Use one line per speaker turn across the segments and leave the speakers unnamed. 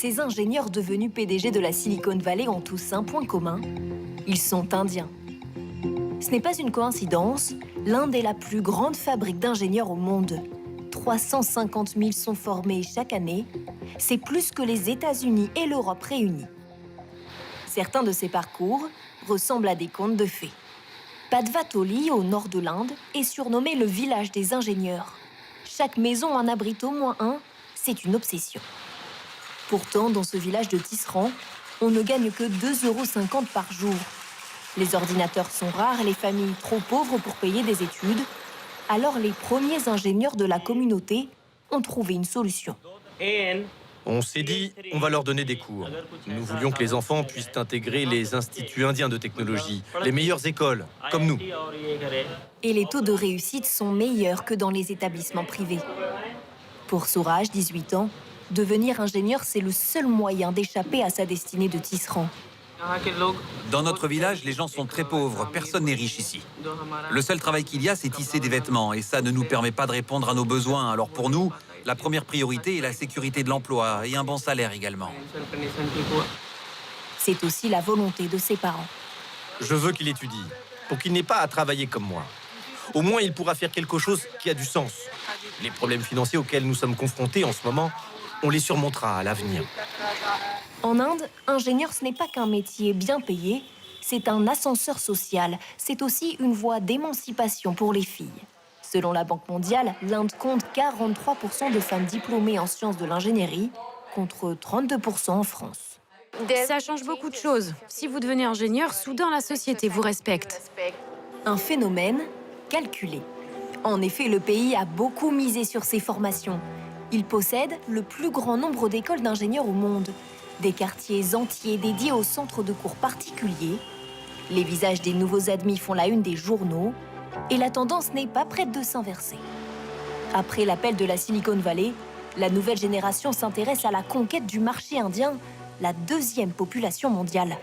ces ingénieurs devenus PDG de la Silicon Valley ont tous un point commun. Ils sont indiens. Ce n'est pas une coïncidence, l'Inde est la plus grande fabrique d'ingénieurs au monde. 350 000 sont formés chaque année. C'est plus que les États-Unis et l'Europe réunis. Certains de ces parcours ressemblent à des contes de fées. Padvatoli, au nord de l'Inde, est surnommé le village des ingénieurs. Chaque maison en abrite au moins un, c'est une obsession. Pourtant, dans ce village de tisserands, on ne gagne que 2,50 € par jour. Les ordinateurs sont rares et les familles trop pauvres pour payer des études. Alors les premiers ingénieurs de la communauté ont trouvé une solution.
On s'est dit, on va leur donner des cours. Nous voulions que les enfants puissent intégrer les instituts indiens de technologie, les meilleures écoles, comme nous.
Et les taux de réussite sont meilleurs que dans les établissements privés. Pour Suraj, 18 ans, devenir ingénieur, c'est le seul moyen d'échapper à sa destinée de tisserand.
Dans notre village, les gens sont très pauvres. Personne n'est riche ici. Le seul travail qu'il y a, c'est tisser des vêtements. Et ça ne nous permet pas de répondre à nos besoins. Alors pour nous, la première priorité est la sécurité de l'emploi et un bon salaire également.
C'est aussi la volonté de ses parents.
Je veux qu'il étudie, pour qu'il n'ait pas à travailler comme moi. Au moins, il pourra faire quelque chose qui a du sens. Les problèmes financiers auxquels nous sommes confrontés en ce moment, on les surmontera à l'avenir.
En Inde, ingénieur, ce n'est pas qu'un métier bien payé, c'est un ascenseur social. C'est aussi une voie d'émancipation pour les filles. Selon la Banque mondiale, l'Inde compte 43% de femmes diplômées en sciences de l'ingénierie, contre 32% en France.
Ça change beaucoup de choses. Si vous devenez ingénieur, soudain la société vous respecte.
Un phénomène calculé. En effet, le pays a beaucoup misé sur ces formations. Il possède le plus grand nombre d'écoles d'ingénieurs au monde. Des quartiers entiers dédiés aux centres de cours particuliers. Les visages des nouveaux admis font la une des journaux. Et la tendance n'est pas prête de s'inverser. Après l'appel de la Silicon Valley, la nouvelle génération s'intéresse à la conquête du marché indien, la deuxième population mondiale.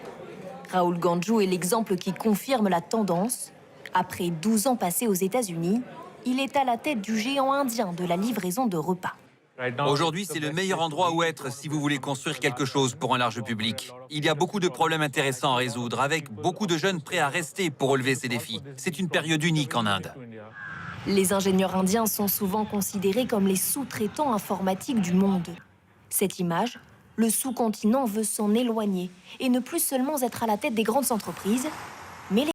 Rahul Ganju est l'exemple qui confirme la tendance. Après 12 ans passés aux États-Unis, il est à la tête du géant indien de la livraison de repas.
Aujourd'hui, c'est le meilleur endroit où être si vous voulez construire quelque chose pour un large public. Il y a beaucoup de problèmes intéressants à résoudre, avec beaucoup de jeunes prêts à rester pour relever ces défis. C'est une période unique en Inde.
Les ingénieurs indiens sont souvent considérés comme les sous-traitants informatiques du monde. Cette image, le sous-continent veut s'en éloigner et ne plus seulement être à la tête des grandes entreprises,